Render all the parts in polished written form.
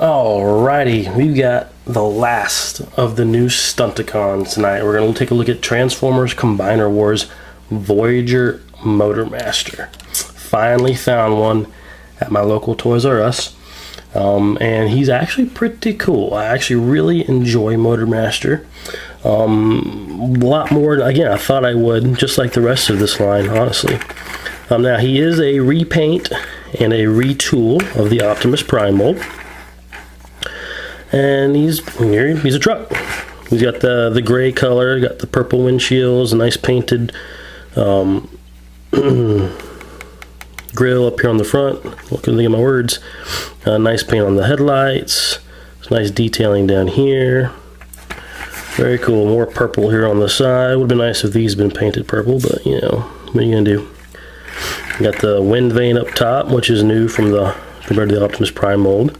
Alrighty, we've got the last of the new Stunticons tonight. We're going to take a look at Transformers Combiner Wars Voyager Motormaster. Finally found one at my local Toys R Us. And he's actually pretty cool. I actually really enjoy Motormaster. A lot more, again, I thought I would, just like the rest of this line, honestly. Now, he is a repaint and a retool of the Optimus Prime mold. And he's a truck. He's got the gray color, got the purple windshields, a nice painted grill up here on the front. I couldn't think of my words. Nice paint on the headlights. Some nice detailing down here. Very cool. More purple here on the side. Would have been nice if these had been painted purple, but you know, what are you gonna do? Got the wind vane up top, which is new from compared to the Optimus Prime mold.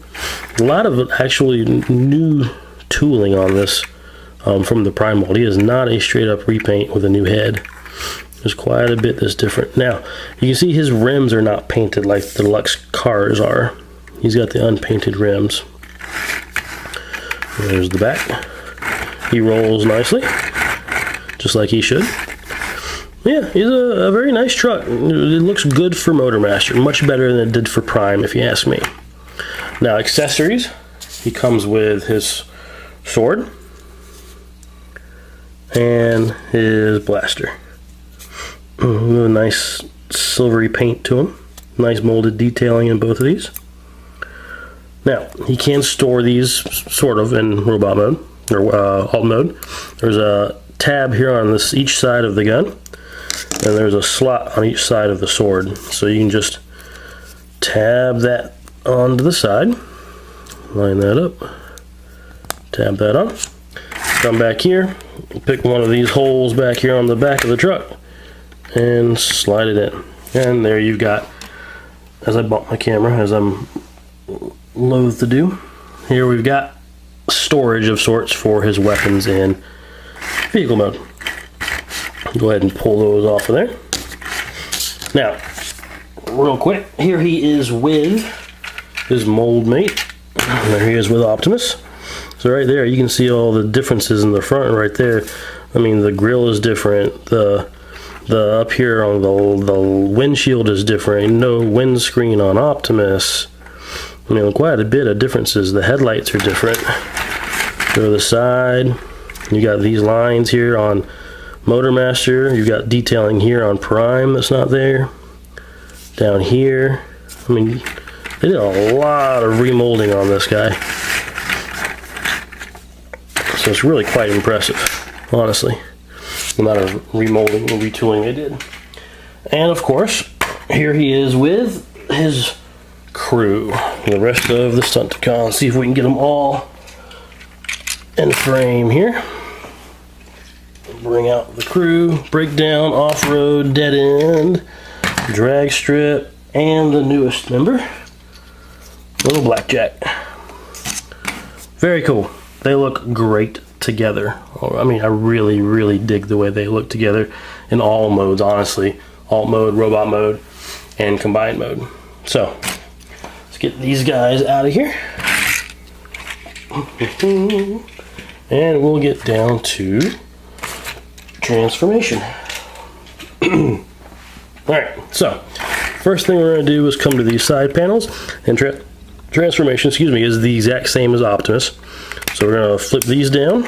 A lot of actually new tooling on this from the Prime mold. He is not a straight up repaint with a new head. There's quite a bit that's different. Now, you can see his rims are not painted like the deluxe cars are. He's got the unpainted rims. There's the back. He rolls nicely, just like he should. Yeah, he's a very nice truck. It looks good for Motormaster, much better than it did for Prime, if you ask me. Now, accessories. He comes with his sword and his blaster. A nice silvery paint to him. Nice molded detailing in both of these. Now, he can store these sort of in robot mode, or alt mode. There's a tab here on each side of the gun, and there's a slot on each side of the sword. So you can just tab that onto the side, line that up, tab that on, come back here, pick one of these holes back here on the back of the truck, and slide it in. And there you've got, as I bought my camera, as I'm loath to do, here we've got storage of sorts for his weapons in vehicle mode. Go ahead and pull those off of there. Now, real quick, here he is with his mold mate. There he is with Optimus. So right there, you can see all the differences in the front right there. I mean, the grill is different. The up here on the windshield is different. No windscreen on Optimus. You know, quite a bit of differences. The headlights are different. Go to the side. You got these lines here on Motormaster. You've got detailing here on Prime that's not there. Down here. I mean, they did a lot of remolding on this guy. So it's really quite impressive, honestly. The amount of remolding and retooling they did. And of course, here he is with his crew. The rest of the Stunticons. See if we can get them all in frame here. Bring out the crew, breakdown, off-road, dead end, drag strip, and the newest member, Little Blackjack. Very cool. They look great together. I mean, I really, really dig the way they look together in all modes, honestly. Alt mode, robot mode, and combined mode. So, let's get these guys out of here. And we'll get down to transformation. Alright, so first thing we're going to do is come to these side panels, and transformation, is the exact same as Optimus. So we're going to flip these down.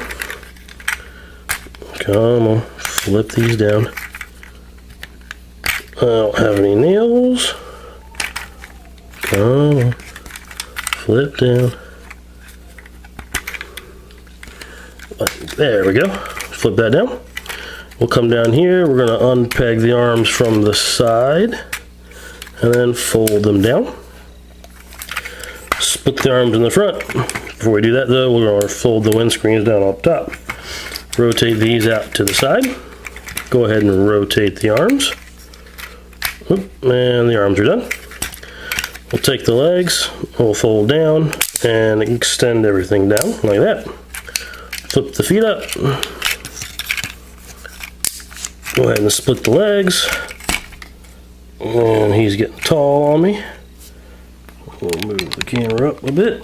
Come on, flip these down. I don't have any nails. Come on, flip down. There we go. Flip that down. We'll come down here. We're going to unpeg the arms from the side and then fold them down. Split the arms in the front. Before we do that, though, we're going to fold the windscreens down up top. Rotate these out to the side. Go ahead and rotate the arms. And the arms are done. We'll take the legs, we'll fold down and extend everything down like that. Flip the feet up. Go ahead and split the legs. And he's getting tall on me. We'll move the camera up a bit.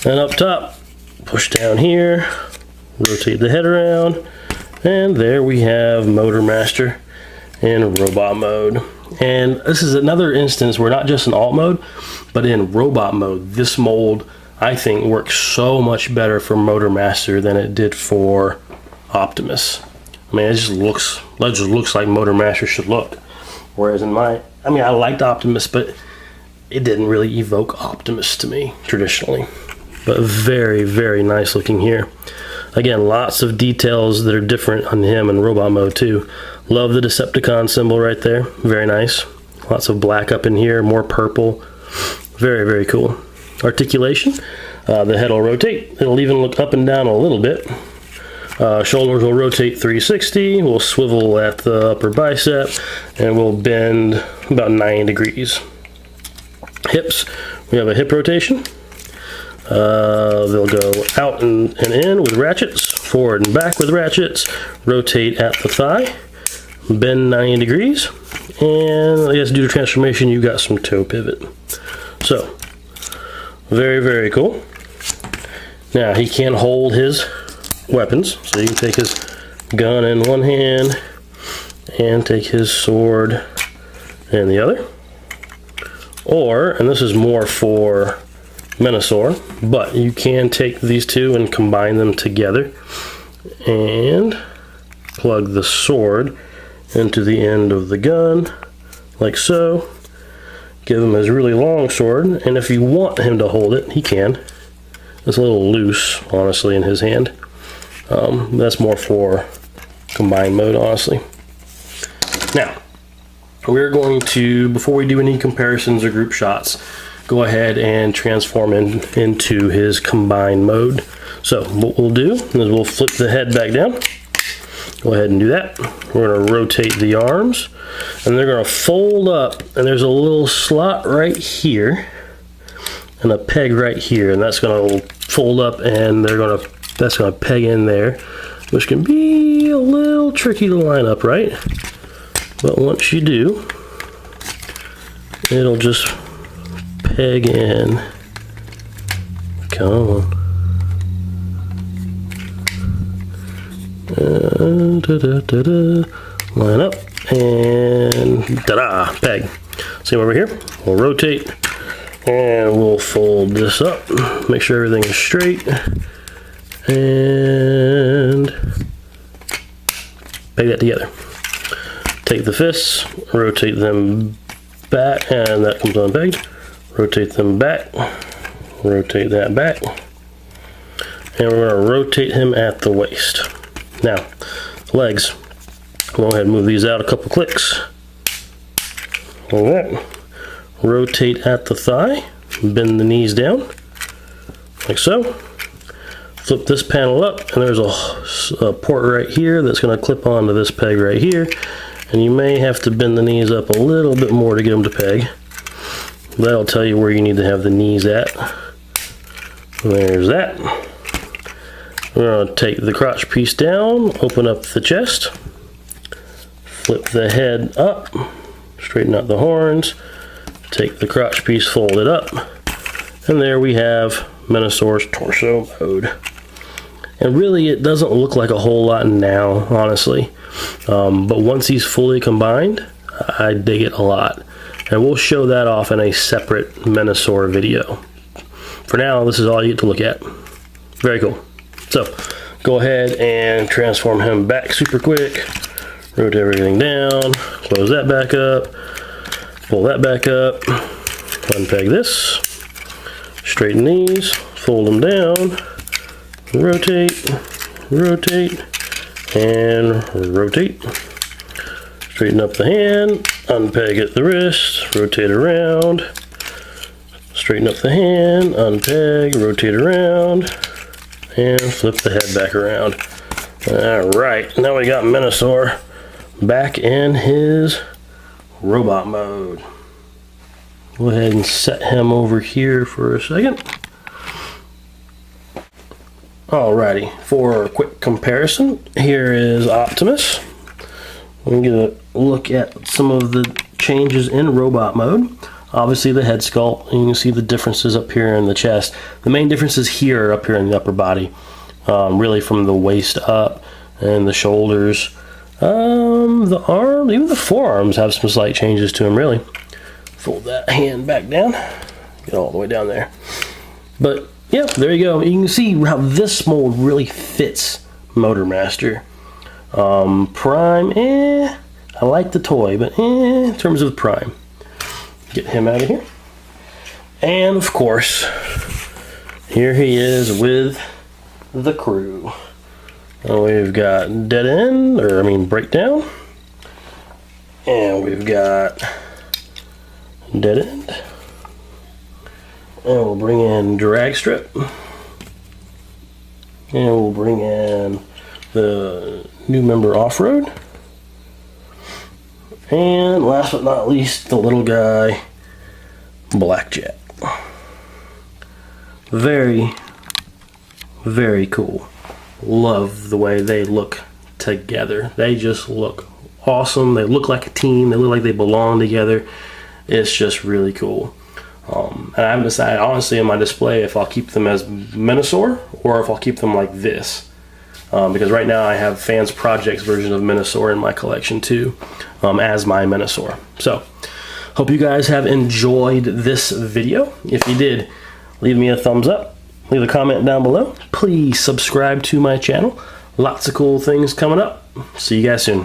And up top, push down here, rotate the head around, and there we have Motormaster in robot mode. And this is another instance where not just in alt mode, but in robot mode, this mold I think works so much better for Motormaster than it did for Optimus. I mean, it just looks like Motormaster should look. Whereas in I liked Optimus, but it didn't really evoke Optimus to me traditionally. But very, very nice looking here. Again, lots of details that are different on him in robot mode too. Love the Decepticon symbol right there. Very nice. Lots of black up in here, more purple. Very, very cool. Articulation. The head will rotate. It'll even look up and down a little bit. Shoulders will rotate 360. We'll swivel at the upper bicep, and we'll bend about 9 degrees. Hips. We have a hip rotation. They'll go out and in with ratchets, forward and back with ratchets, rotate at the thigh, bend 90 degrees, and I guess due to transformation you've got some toe pivot. So, very, very cool. Now he can hold his weapons, so you can take his gun in one hand and take his sword in the other. Or, and this is more for Menasor, but you can take these two and combine them together and plug the sword into the end of the gun like so. Give him his really long sword, and if you want him to hold it, he can. It's a little loose, honestly, in his hand. That's more for combined mode, honestly. Now, we're going to, before we do any comparisons or group shots, go ahead and transform into his combined mode. So what we'll do is we'll flip the head back down. Go ahead and do that. We're going to rotate the arms, and they're going to fold up, and there's a little slot right here and a peg right here, and that's going to fold up, and that's going to peg in there, which can be a little tricky to line up, right? But once you do, it'll just peg in. Come on. Line up and ta-da! Peg. Same over here. We'll rotate and we'll fold this up. Make sure everything is straight and peg that together. Take the fists, rotate them back, and that comes unpegged. Rotate them back, rotate that back, and we're going to rotate him at the waist. Now, legs, go ahead and move these out a couple clicks. Like that. Rotate at the thigh, bend the knees down, like so. Flip this panel up, and there's a port right here that's going to clip onto this peg right here, and you may have to bend the knees up a little bit more to get them to peg. That'll tell you where you need to have the knees at. There's that. We're going to take the crotch piece down, open up the chest, flip the head up, straighten out the horns, take the crotch piece, fold it up, and there we have Menasor's torso mode. And really it doesn't look like a whole lot now, honestly, but once he's fully combined, I dig it a lot. And we'll show that off in a separate Menasor video. For now, this is all you get to look at. Very cool. So, go ahead and transform him back super quick. Rotate everything down. Close that back up. Pull that back up. Unpeg this. Straighten these. Fold them down. Rotate. Rotate. And rotate. Straighten up the hand. Unpeg at the wrist, rotate around, straighten up the hand, unpeg, rotate around, and flip the head back around. Alright, now we got Menasor back in his robot mode. Go ahead and set him over here for a second. Alrighty, for a quick comparison, here is Optimus. We're going to get a look at some of the changes in robot mode. Obviously the head sculpt, and you can see the differences up here in the chest. The main differences here are up here in the upper body, really from the waist up and the shoulders. The arms, even the forearms have some slight changes to them, really. Fold that hand back down, get all the way down there. But yeah, there you go. You can see how this mold really fits Motormaster. Prime, I like the toy, but in terms of Prime. Get him out of here. And of course, here he is with the crew. We've got Dead End, or I mean Breakdown. And we've got Dead End. And we'll bring in Drag Strip. And we'll bring in the new member Off-Road. And last but not least, the little guy, Blackjack. Very, very cool. Love the way they look together. They just look awesome. They look like a team. They look like they belong together. It's just really cool. And I haven't decided, honestly, in my display if I'll keep them as Minosaur or if I'll keep them like this. Because right now I have Fans Projects version of Minosaur in my collection too, as my Minosaur. So, hope you guys have enjoyed this video. If you did, leave me a thumbs up, leave a comment down below. Please subscribe to my channel. Lots of cool things coming up. See you guys soon.